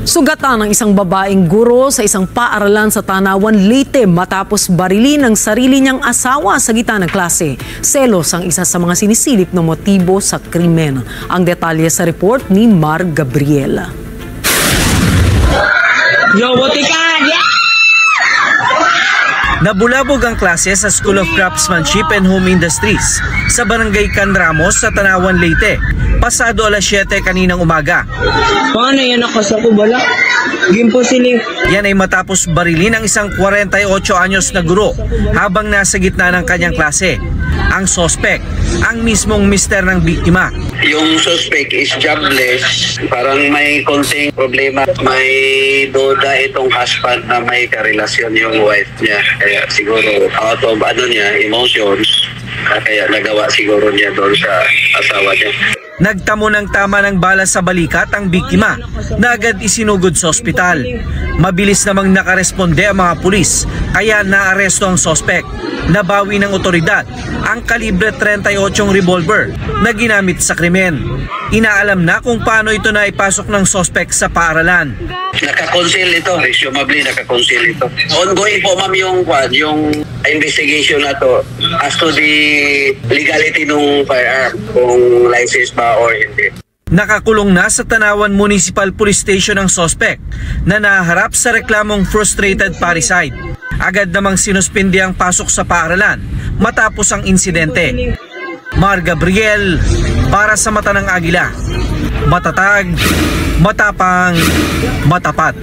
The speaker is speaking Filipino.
Sugatan ng isang babaeng guro sa isang paaralan sa Tanawan, Leyte matapos barilin ang sarili niyang asawa sa gitna ng klase. Selos ang isa sa mga sinisilip na motibo sa krimen. Ang detalye sa report ni Mar Gabriela. Nabulabog ang klase sa School of Craftsmanship and Home Industries sa Barangay Can Ramos sa Tanawan, Leyte. Pasado alas 7 kaninang umaga. Paano yan nakasako bala? Gimpo sila. Yan ay matapos barilin ang isang 48 anyos na guro habang nasa gitna ng kanyang klase. Ang suspect, ang mismong mister ng biktima. Yung suspect is jobless, parang may konting problema. May duda itong husband na may karelasyon yung wife niya. Kaya siguro out of emotions, kaya nagawa siguro niya doon sa asawa niya. Nagtamo ng tama ng bala sa balikat ang biktima na agad isinugod sa ospital. Mabilis namang nakaresponde ang mga pulis kaya naaresto ang suspect. Nabawi ng otoridad ang kalibre 38 revolver na ginamit sa krimen. Inaalam na kung paano ito na ipasok ng suspect sa paaralan. Nakakonsil ito, presumably nakakonsil ito. Ongoing po ma'am yung investigation na to as to the legality ng firearm, kung license ba or hindi. Nakakulong na sa Tanawan Municipal Police Station ang suspect na naharap sa reklamong frustrated parricide. Agad namang sinuspindi ang pasok sa paaralan matapos ang insidente. Mar Gabriel, para sa mata ng agila. Matatag, matapang, matapat.